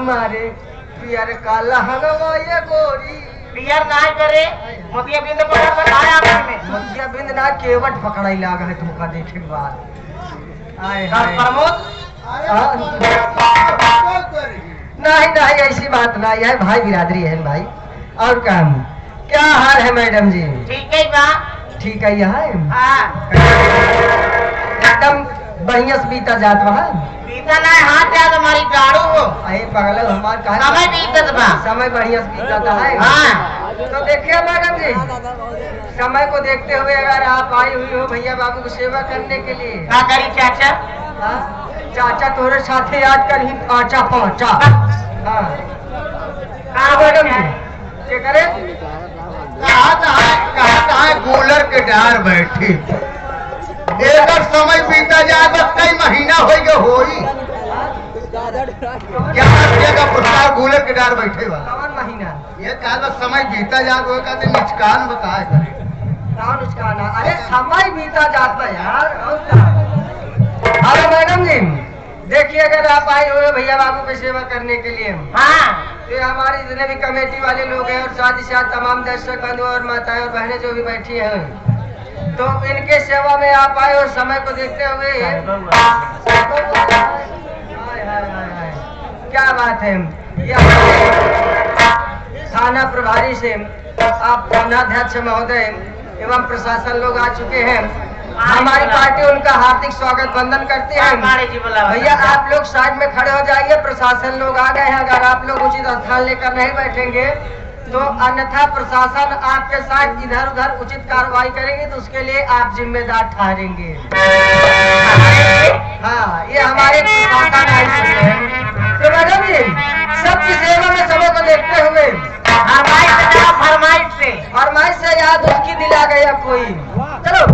हमारे पियर काला हलवा ये गोरी पियर ना करे मोतिया बिंद पकड़ कर आया आंख में मोतिया बिंद ना केवट पकड़ाई लागा है तुमका देखे के बाद आए प्रमोद नहीं नहीं ऐसी बात नहीं है भाई बिरादरी है भाई और काम क्या हाल है मैडम जी ठीक है बा ठीक है यहाँ हां एकदम बढ़िया से बीता जात वहाँ बीता ना हाथ जा तुम्हारी गाड़ू हो अरे पगल हमार कहा समय बीतत बा समय बढ़िया से बीता है हां तो देखिए मैडम जी समय को देखते हुए अगर आप आई हुई हो भैया बाबू की सेवा करने के लिए क्या करी चाचा हाँ? चाचा तोरे साथे आज कर ही पाचा पहुंचा हाँ मैडम जी क्या करे कहा कूलर के डार बैठी एक समय बीता जाए तो कई महीना हो गए होई क्या का पुरस्कार कूलर के डार बैठे वाला कौन महीना ये काल समय बीता जाए वो कहते नुकसान बताए करे कौन उसका ना अरे समय बीता जाता यार अरे मैडम जी देखिए अगर आप आए हुए भैया बाबू की सेवा करने के लिए हां तो हमारे जितने भी कमेटी वाले लोग हैं और साथ ही साथ तमाम दर्शक बंधु और माताएं और बहनें जो भी बैठी हैं तो इनके सेवा में आप आए और समय को देखते हुए क्या बात है ये थाना प्रभारी से आप थानाध्यक्ष महोदय एवं प्रशासन लोग आ चुके हैं हमारी पार्टी उनका हार्दिक स्वागत वंदन करते हैं भैया आप लोग साइड में खड़े हो जाइए प्रशासन लोग आ गए हैं अगर आप लोग उचित स्थान लेकर नहीं बैठेंगे तो अन्यथा प्रशासन आपके साथ इधर उधर उचित कार्रवाई करेंगे तो उसके लिए आप जिम्मेदार ठहरेंगे हाँ ये हमारे प्रशासन आए हैं तो मैडम जी सबकी सेवा में सबों को देखते हुए फरमाइश से याद उसकी दिला गया कोई चलो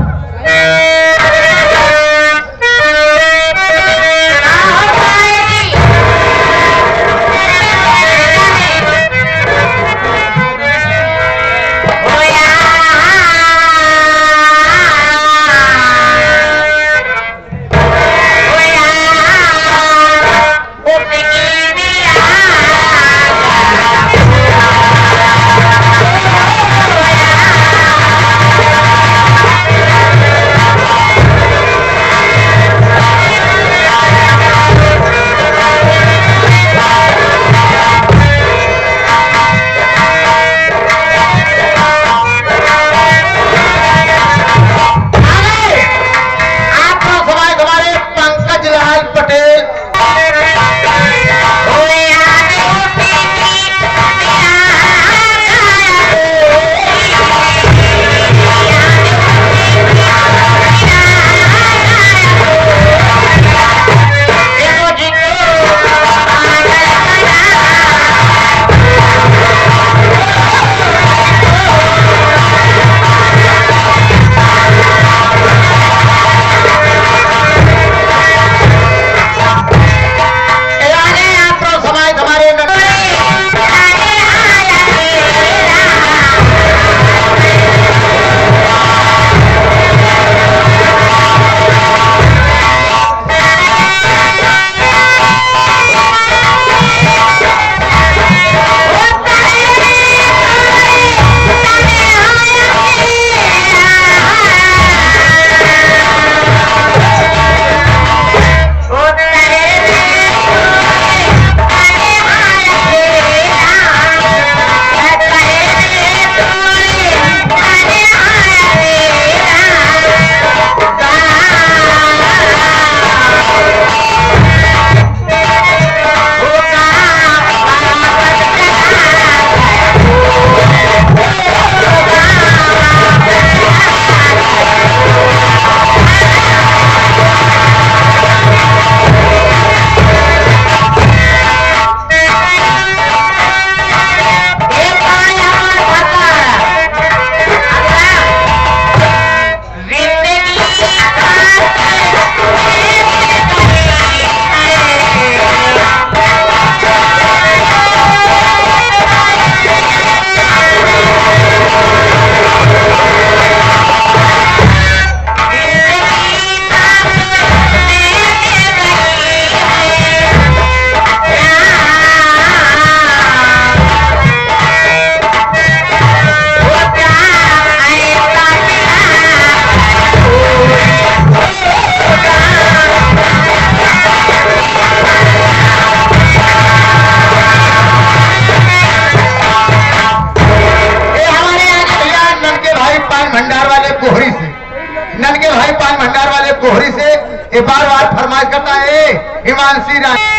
कोहरी से ये बार बार फरमाइश करता है हिमांशी रानी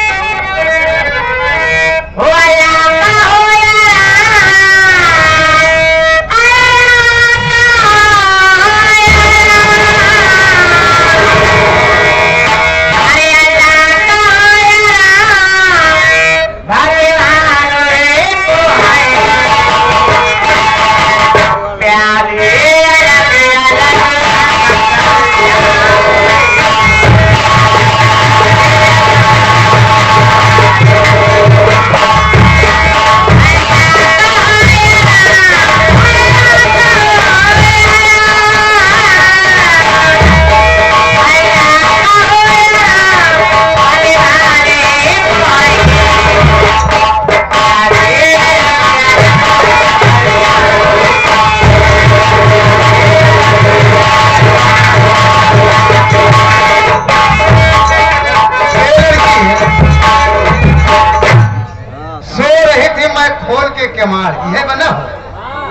कमाल यह बना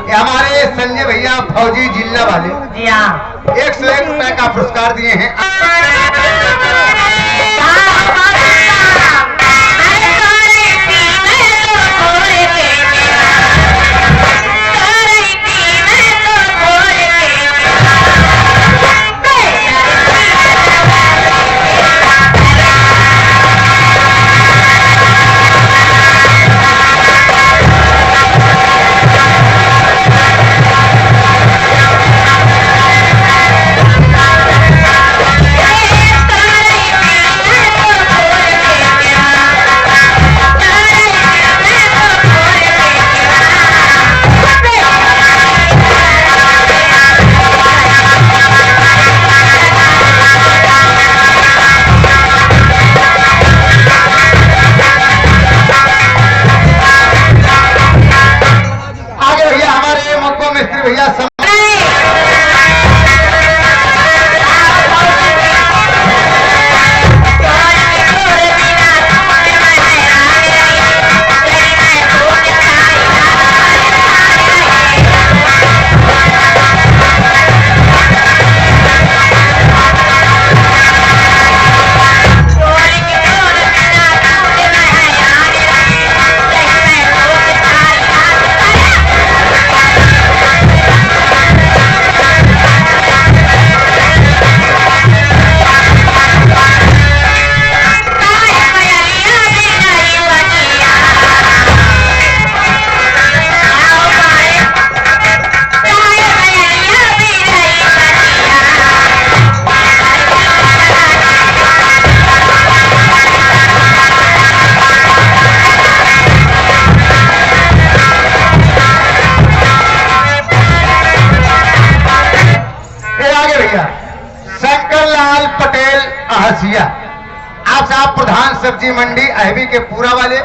ये हमारे संजय भैया फौजी जिला वाले जी हाँ 101 रुपए का पुरस्कार दिए हैं। भैया शंकरलाल पटेल आहसिया आप साहब प्रधान सब्जी मंडी अहबी के पूरा वाले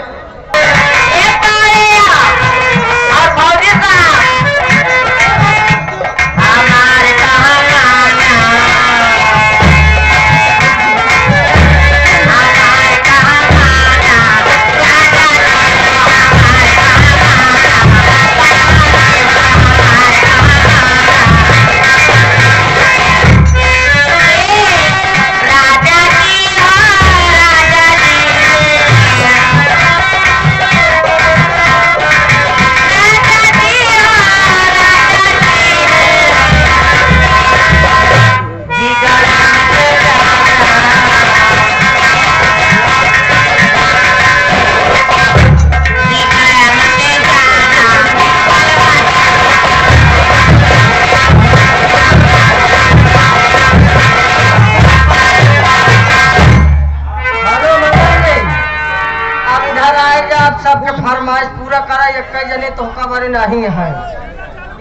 सबके फरमाइश पूरा करा एक जने तो बारे नहीं है।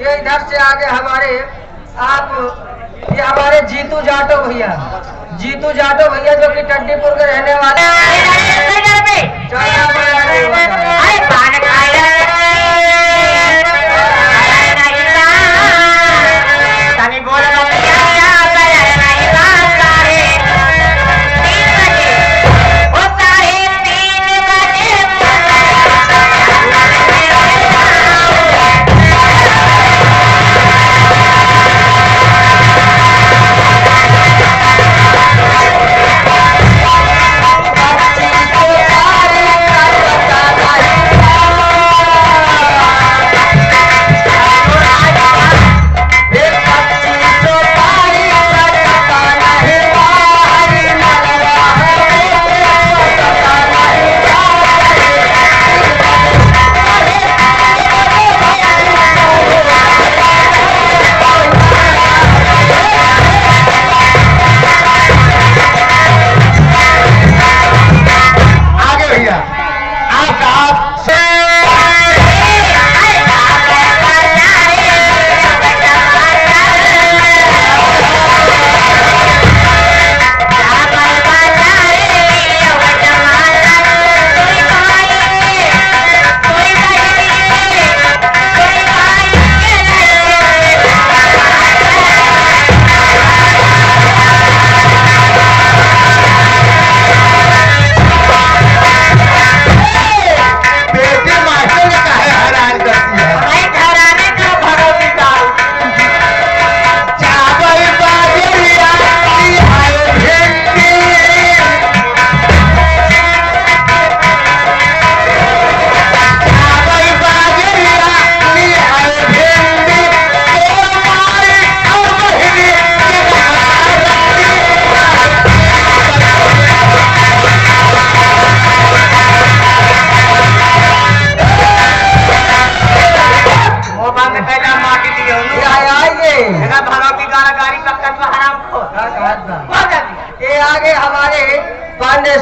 ये इधर से आगे हमारे आप ये हमारे जीतू जाटो भैया जो कि टड्डीपुर के रहने वाले गाड़ी पक्का तो हराम खो क्या कहत बा? हो जाती ये आगे हमारे पांडे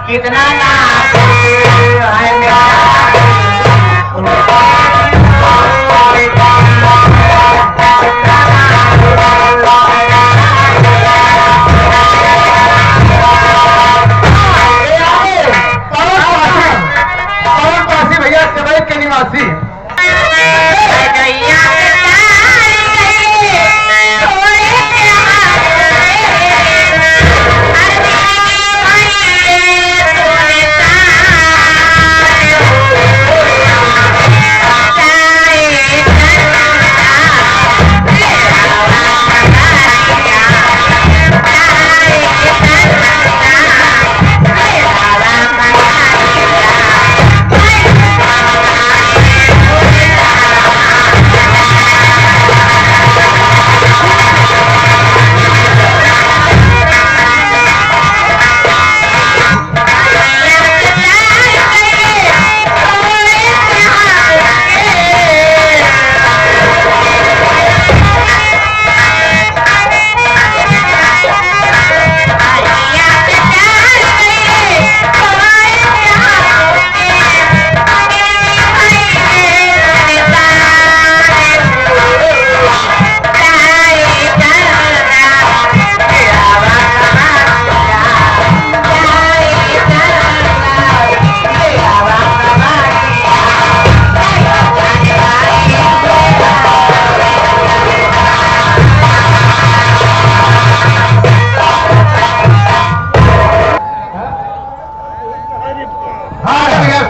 कितना ना भैया कबई के निवासी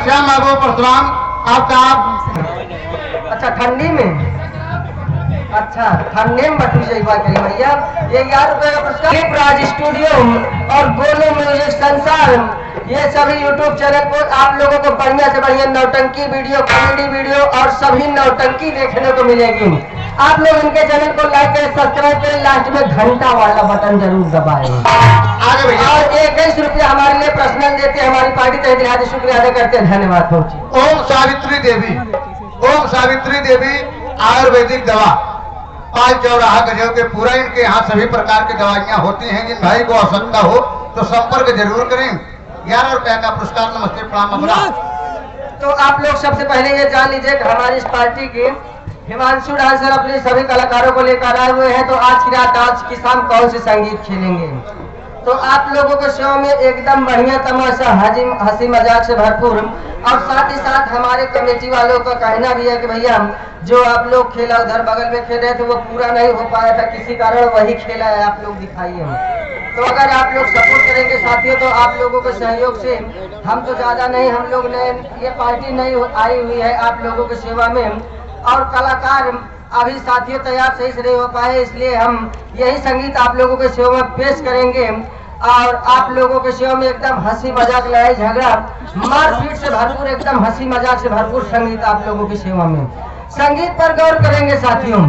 श्याम बाबू परशुराम आपका अच्छा ठंडी में अच्छा ठंडे में बटू जाइबा करी भैया ये 11 रुपए का पुरस्कार राज स्टूडियो और गोलू म्यूजिक संसार ये सभी यूट्यूब चैनल पर आप लोगों को बढ़िया से बढ़िया नौटंकी वीडियो कॉमेडी वीडियो और सभी नौटंकी देखने को मिलेगी। आप लोग इनके चैनल को लाइक करें सब्सक्राइब करें लास्ट में घंटा वाला बटन जरूर दबाएं। आगे भैया और 21 रुपया हमारे लिए पर्सनल देते हैं हमारी पार्टी तहे दिल से शुक्रिया अदा करते हैं धन्यवाद पहुंची। ओम सावित्री देवी आयुर्वेदिक दवा पाल चौराहा गजब के पूरा इनके यहाँ सभी प्रकार की दवाइयाँ होती हैं। जिन भाई को आवश्यकता हो तो संपर्क जरूर करें। 11 रुपया का पुरस्कार। नमस्ते प्रणाम। तो आप लोग सबसे पहले ये जान लीजिए कि हमारी इस पार्टी के हिमांशु डांसर अपने सभी कलाकारों को लेकर आए हुए हैं। तो आज की रात आज की शाम कौन से संगीत खेलेंगे तो आप लोगों को शो में एकदम बढ़िया तमाशा हंसी मजाक से भरपूर और साथ ही साथ हमारे कमेटी वालों का कहना भी है कि भैया जो आप लोग खेला उधर बगल में खेल रहे थे वो पूरा नहीं हो पाया था, किसी कारण वही खेला है, आप लोग दिखाइए। तो अगर आप लोग सपोर्ट करेंगे साथियों तो आप लोगों के सहयोग से, हम तो ज्यादा नहीं, हम लोग ने ये पार्टी नहीं आई हुई है आप लोगों की सेवा में, और कलाकार अभी साथियों तैयार सही से नहीं हो पाए, इसलिए हम यही संगीत आप लोगों के सेवा में पेश करेंगे और आप लोगों के सेवा में एकदम हंसी मजाक, लड़ाई झगड़ा, मारपीट से भरपूर, एकदम हंसी मजाक से भरपूर संगीत आप लोगों की सेवा में। संगीत पर गौर करेंगे साथियों।